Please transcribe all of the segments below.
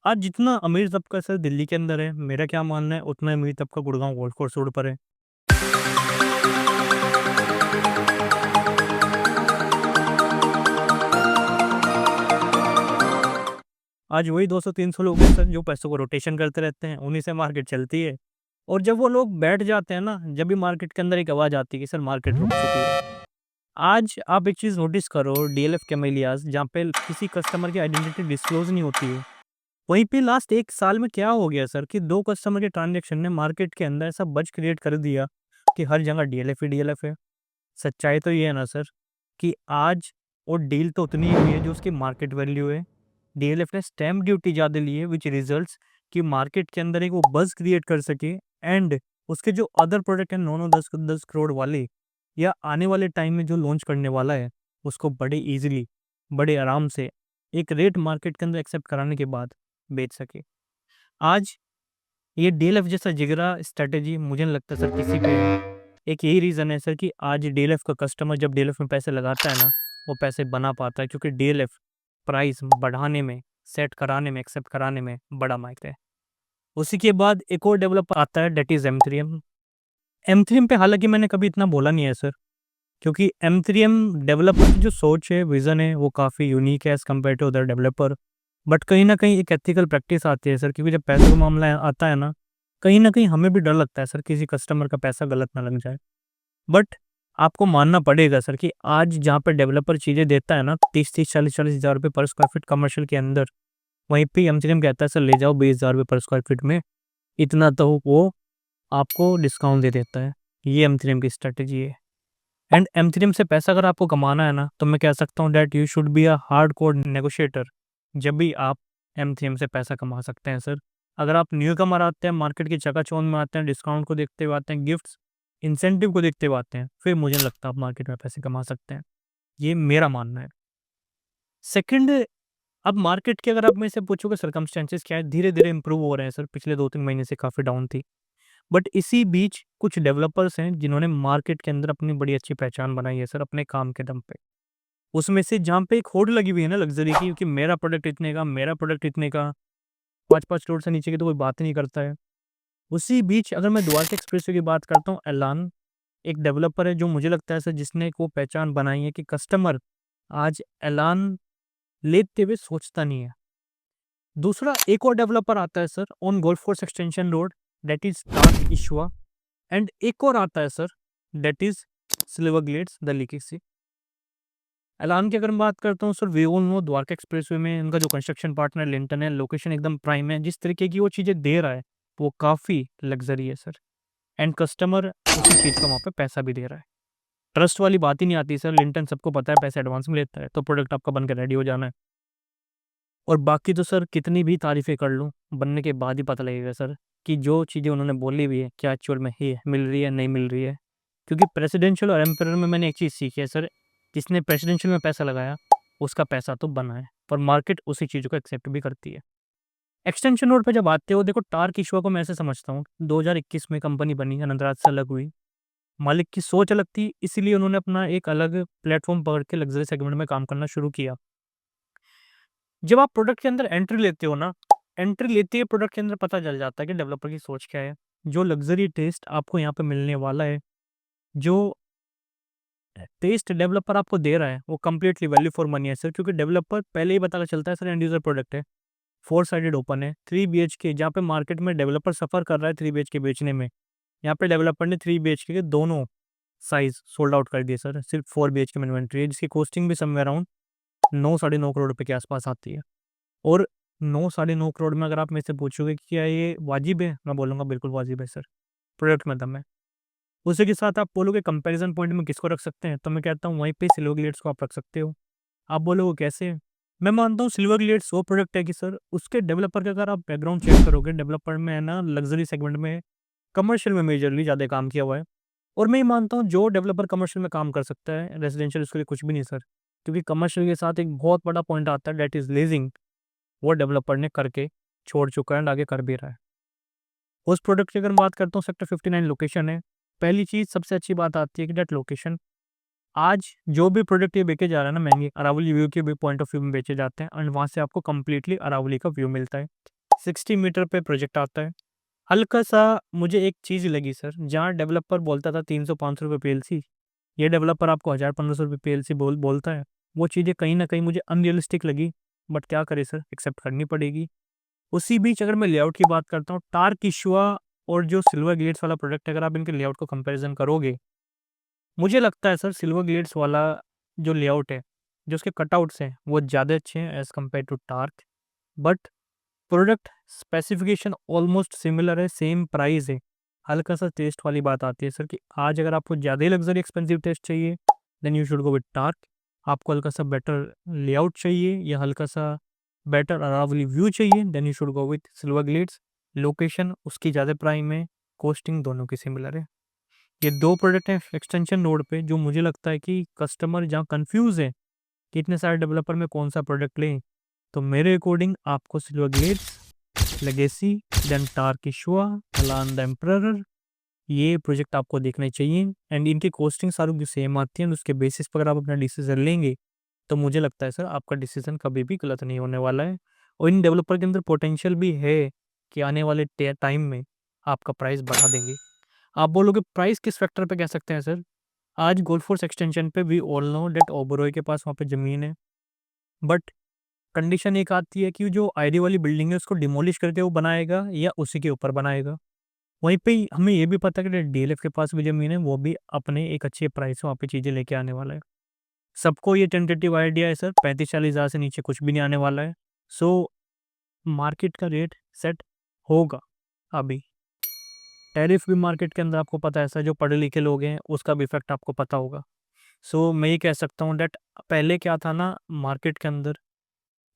आज जितना अमीर तबका सर दिल्ली के अंदर है, मेरा क्या मानना है उतना अमीर तबका गुड़गांव गोल्फ कोर्स रोड पर है। आज वही 200-300 लोग हैं सर जो पैसों को रोटेशन करते रहते हैं, उन्हीं से मार्केट चलती है। और जब वो लोग बैठ जाते हैं ना, जब भी मार्केट के अंदर एक आवाज़ आती है कि सर मार्केट रुक चुकी है। आज आप एक चीज़ नोटिस करो, डीएलएफ कैमेलियाज़ जहाँ पे किसी कस्टमर की आइडेंटिटी डिस्क्लोज़ नहीं होती है। वहीं पे लास्ट 1 साल में क्या हो गया सर कि 2 कस्टमर के ट्रांज़ैक्शन ने मार्केट के अंदर ऐसा बज़ क्रिएट कर दिया कि हर जगह डीएलएफ ही डीएलएफ है। सच्चाई तो ये है ना सर कि आज वो डील तो उतनी ही हुई है जो उसकी मार्केट वैल्यू है। डीएलएफ ने स्टैम्प ड्यूटी ज़्यादा ली है व्हिच रिजल्ट्स कि मार्केट के अंदर एक वो बज़ क्रिएट कर सके एंड उसके जो अदर प्रोडक्ट हैं 9-9 10-10 करोड़ वाले या आने वाले टाइम में जो लॉन्च करने वाला है, उसको बड़े ईज़िली, बड़े आराम से एक रेट मार्केट के अंदर एक्सेप्ट कराने के बाद बेच सके। आज ये डीएलएफ जैसा जिगरा स्ट्रैटेजी मुझे नहीं लगता सर किसी पे है। एक यही रीज़न है सर कि आज डीएलएफ का कस्टमर जब डीएलएफ में पैसे लगाता है ना, वो पैसे बना पाता है क्योंकि डीएलएफ प्राइस बढ़ाने में, सेट कराने में, एक्सेप्ट कराने में बड़ा माहिर है। उसी के बाद एक और डेवलपर आता है दैट इज़ एम3एम। एम3एम पे हालाँकि मैंने कभी इतना बोला नहीं है सर, क्योंकि एम3एम डेवलपर की जो सोच है, विज़न है, वो काफ़ी यूनिक है as compared to other developer. But कहीं न कहीं एक एथिकल प्रैक्टिस आती है सर, क्योंकि जब पैसों का मामला आता है ना, कहीं न कहीं हमें भी डर लगता है सर किसी कस्टमर का पैसा गलत ना लग जाए। बट आपको मानना पड़ेगा सर कि आज जहाँ पे डेवलपर चीज़ें देता है ना 30-30, 40-40 हज़ार रुपए पर स्क्वायर फीट कमर्शियल के अंदर, वहीं पे एम3एम कहता है सर ले जाओ 20,000 रुपए पर स्क्वायर फीट में, इतना तो वो आपको डिस्काउंट दे देता है। ये एम3एम की स्ट्रैटेजी है। एंड एम3एम से पैसा अगर आपको कमाना है ना, तो मैं कह सकता हूँ that you should be a hardcore negotiator, जब भी आप एम3एम से पैसा कमा सकते हैं सर। अगर आप न्यूकमर आते हैं, मार्केट की चकाचौंध में आते हैं, डिस्काउंट को देखते हुए आते हैं, गिफ्ट्स, इंसेंटिव को देखते हुए आते हैं, फिर मुझे नहीं लगता आप मार्केट में पैसे कमा सकते हैं। ये मेरा मानना है। सेकंड, अब मार्केट के अगर आप मेरे से पूछोगे सर्कमस्टेंसेस क्या है, धीरे-धीरे इम्प्रूव हो रहे हैं सर, पिछले 2-3 महीने से काफ़ी डाउन थी। बट इसी बीच कुछ डेवलपर्स हैं जिन्होंने मार्केट के अंदर अपनी बड़ी अच्छी पहचान बनाई है सर अपने काम के दम पे। उसमें से जहाँ पे एक होड़ लगी हुई है ना लग्ज़री की कि मेरा प्रोडक्ट इतने का, मेरा प्रोडक्ट इतने का, 5-5 करोड़ से नीचे की तो कोई बात ही नहीं करता है। उसी बीच अगर मैं द्वारका एक्सप्रेसवे की बात करता हूँ, एलान एक डेवलपर है जो मुझे लगता है सर जिसने एक वो पहचान बनाई है कि कस्टमर आज एलान लेते हुए सोचता नहीं है। दूसरा एक और डेवलपर आता है sir on golf course extension road, that is Tarc Ishva. And एक और आता है sir that is Silver Glades the Legacy. Elan की अगर मैं बात करता हूँ sir, we all know Dwarka expressway में उनका जो कंस्ट्रक्शन पार्टनर लिंटन है, लोकेशन एकदम प्राइम है। जिस तरीके की वो चीज़ें दे रहा है, वो काफ़ी लग्ज़री है सर। एंड कस्टमर उसी चीज़ का वहाँ पे पैसा भी दे रहा है। ट्रस्ट वाली बात ही नहीं आती सर, लिंटन सबको पता है पैसे एडवांस में लेता है, तो प्रोडक्ट आपका बन के रेडी हो जाना है। और बाकी तो सर कितनी भी तारीफ़ें कर लूँ, बनने के बाद ही पता लगेगा सर कि जो चीज़ें उन्होंने बोली हुई है, क्या एक्चुअल में ही मिल रही है, नहीं मिल रही है। क्योंकि प्रेसिडेंशियल और एम्परर में मैंने एक चीज़ सीखी है सर, जिसने प्रेसिडेंशियल में पैसा लगाया, उसका पैसा तो बना है, पर मार्केट उसी चीज़ को एक्सेप्ट भी करती है। एक्सटेंशन रोड पे जब आते हो, देखो टार्क इश्यूआ को मैं ऐसे समझता हूँ, 2021 में कंपनी बनी, अनंतराज से अलग हुई। मालिक की सोच अलग थी, इसीलिए उन्होंने अपना एक अलग प्लेटफ़ॉर्म पकड़ के लग्ज़री सेगमेंट में काम करना शुरू किया। जब आप प्रोडक्ट के अंदर एंट्री लेते हो ना, एंट्री लेते ही प्रोडक्ट के अंदर पता चल जाता है कि डेवलपर की सोच क्या है। जो लग्ज़री टेस्ट आपको यहाँ पे मिलने वाला है, जो टेस्ट डेवलपर आपको दे रहा है, वो कंप्लीटली वैल्यू फॉर मनी है सर, क्योंकि डेवलपर पहले ही पता चलता है सर एंड यूज़र प्रोडक्ट है, 4 साइडेड ओपन है, 3 बीएचके जहाँ पे मार्केट में डेवलपर सफ़र कर रहा है 3 बीएचके बेचने में, यहाँ पे डेवलपर ने 3 बीएचके के दोनों साइज़ सोल्ड आउट कर दिए सर, सिर्फ 4 बीएचके में इन्वेंटरी है, जिसकी कॉस्टिंग भी समवेयर अराउंड 9 साढ़े 9 करोड़ रुपए के आसपास आती है। और 9 साढ़े 9 करोड़ में अगर आप मेरे से पूछोगे कि क्या ये वाजिब है? मैं बोलूँगा बिल्कुल वाजिब है सर, प्रोडक्ट में दम है। उसी के साथ आप बोलोगे कंपैरिज़न पॉइंट में किसको रख सकते हैं? तो मैं कहता हूँ वहीं पे सिल्वर ग्लेड्स को आप रख सकते हो। आप बोलोगे कैसे? मैं मानता हूँ सिल्वर ग्लेड्स वो प्रोडक्ट है कि सर उसके डेवलपर का अगर आप बैकग्राउंड चेक करोगे, डेवलपर में है ना लग्ज़री सेगमेंट में, कमर्शियल में मेजरली ज़्यादा काम किया हुआ है। और मैं ये मानता हूँ जो डेवलपर कमर्शियल में काम कर सकता है, रेज़िडेंशियल उसके लिए कुछ भी नहीं सर। क्योंकि कमर्शियल के साथ एक बहुत बड़ा पॉइंट आता है दैट इज़ लीज़िंग, वो डेवलपर ने करके छोड़ चुका है एंड आगे कर भी रहा है। उस प्रोडक्ट की अगर मैं बात करता हूँ, सेक्टर 59 लोकेशन है। पहली चीज़ सबसे अच्छी बात आती है कि दैट लोकेशन, आज जो भी प्रोडक्ट ये बेचे जा रहा है ना महंगे, अरावली व्यू के भी पॉइंट ऑफ व्यू में बेचे जाते हैं एंड वहाँ से आपको कंप्लीटली अरावली का व्यू मिलता है। 60 मीटर पे प्रोजेक्ट आता है। हल्का सा मुझे एक चीज़ लगी सर, जहाँ डेवलपर बोलता था 300-500 रुपये पीएलसी, ये डेवलपर आपको 1000-1500 रुपये पीएलसी बोलता है। वो चीज़ें कहीं ना कहीं मुझे अनरियलिस्टिक लगी, बट क्या करें सर, एक्सेप्ट करनी पड़ेगी। उसी बीच अगर मैं लेआउट की बात करता हूँ, टार्क इशुआ और जो सिल्वर ग्लेड्स वाला प्रोडक्ट है, अगर आप इनके लेआउट को कंपैरिजन करोगे, मुझे लगता है सर सिल्वर ग्लेड्स वाला जो लेआउट है, जो उसके कटआउट्स हैं, वो ज़्यादा अच्छे हैं as compared to TARC. But product specification almost similar है, सेम प्राइस है। हल्का सा टेस्ट वाली बात आती है सर कि आज अगर आपको ज़्यादा ही लग्जरी एक्सपेंसिव टेस्ट चाहिए, then you should go with TARC. आपको हल्का सा बेटर लेआउट चाहिए या हल्का सा बेटर अरावली व्यू चाहिए, then you should go with Silver Glades. Location उसकी ज़्यादा प्राइम है, कोस्टिंग दोनों की सिमिलर है। ये दो प्रोडक्ट हैं एक्सटेंशन नोड पे, जो मुझे लगता है कि कस्टमर जहाँ कंफ्यूज है कि इतने सारे डेवलपर में कौन सा प्रोडक्ट लें, तो मेरे अकॉर्डिंग आपको Silver Glades, Legacy, then Tarc Ishva, Elan the emperor, ये प्रोजेक्ट आपको देखने चाहिए एंड इनकी कोस्टिंग सारों की सेम आती है एंड उसके बेसिस पर अगर आप अपना डिसीजन लेंगे, तो मुझे लगता है सर आपका डिसीजन कभी भी गलत नहीं होने वाला है। और इन डेवलपर के अंदर पोटेंशियल भी है कि आने वाले टाइम में आपका प्राइस बढ़ा देंगे। आप बोलोगे प्राइस किस फैक्टर पे कह सकते हैं सर? आज गोल्फ कोर्स एक्सटेंशन पे we all know that Oberoi के पास वहाँ पे ज़मीन है, बट कंडीशन एक आती है कि जो आईडी वाली बिल्डिंग है उसको डिमोलिश करके वो बनाएगा या उसी के ऊपर बनाएगा। वहीं पे ही हमें ये भी पता है कि डीएलएफ के पास भी ज़मीन है, वो भी अपने एक अच्छे प्राइस में वहाँ पे चीज़ें लेके आने वाला है। सबको ये टेंटेटिव आइडिया है सर, 35-40 हज़ार से नीचे कुछ भी नहीं आने वाला है। सो मार्केट का रेट सेट होगा अभी। टैरिफ भी मार्केट के अंदर आपको पता है सर, जो पढ़े लिखे लोग हैं उसका भी इफेक्ट आपको पता होगा। सो मैं ये कह सकता हूँ डेट पहले क्या था ना मार्केट के अंदर,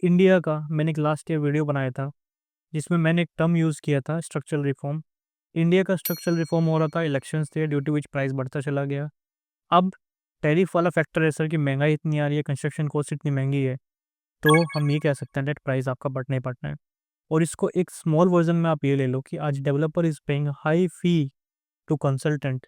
इंडिया का मैंने एक लास्ट ईयर वीडियो बनाया था जिसमें मैंने एक टर्म यूज़ किया था स्ट्रक्चरल रिफॉर्म। इंडिया का स्ट्रक्चरल रिफॉर्म हो रहा था, इलेक्शंस थे, ड्यू टू विच प्राइस बढ़ता चला गया। अब टैरिफ वाला फैक्टर है सर कि महंगाई इतनी आ रही है, कंस्ट्रक्शन कॉस्ट इतनी महंगी है, तो हम ये कह सकते हैं डेट प्राइस आपका बढ़ना ही बढ़ना है। और इसको एक स्मॉल वर्जन में आप ये ले लो कि आज developer is paying high fee to consultant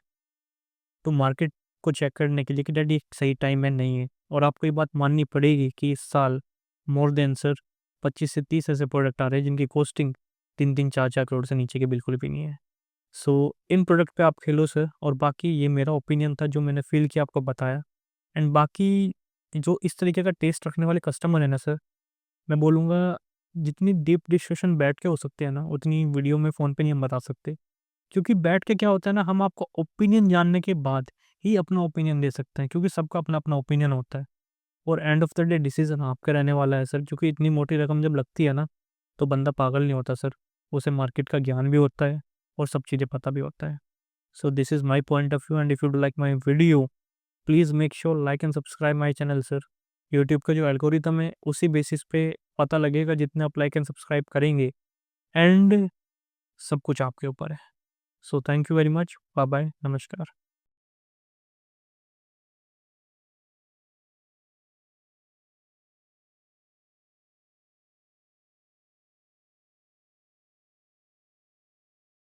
to market को चेक करने के लिए कि डेट ये सही टाइम है नहीं है। और आपको ये बात माननी पड़ेगी कि इस साल मोर देन सर 25 से 30 ऐसे प्रोडक्ट आ रहे हैं जिनकी कॉस्टिंग 3-4 करोड़ से नीचे के बिल्कुल भी नहीं है। सो इन प्रोडक्ट पे आप खेलो सर। और बाकी ये मेरा ओपिनियन था जो मैंने फील किया आपको बताया। एंड बाकी जो इस तरीके का टेस्ट रखने वाले कस्टमर है ना सर, मैं बोलूँगा जितनी डीप डिस्कशन बैठ के हो सकते हैं ना, उतनी वीडियो में फ़ोन पे नहीं हम बता सकते। क्योंकि बैठ के क्या होता है ना, हम आपको ओपिनियन जानने के बाद ही अपना ओपिनियन दे सकते हैं, क्योंकि सबका अपना-अपना ओपिनियन होता है। और end of the day decision आपका रहने वाला है सर, क्योंकि इतनी मोटी रकम जब लगती है ना, तो बंदा पागल नहीं होता सर। उसे मार्केट का ज्ञान भी होता है और सब चीज़ें पता भी होता है। So this is my point of view and if you do like my video, please make sure like and subscribe my channel sir. YouTube का जो एल्गोरिथम है उसी बेसिस पे पता लगेगा जितने आप लाइक एंड सब्सक्राइब करेंगे, एंड सब कुछ आपके ऊपर है। So thank you very much. Bye bye, नमस्कार।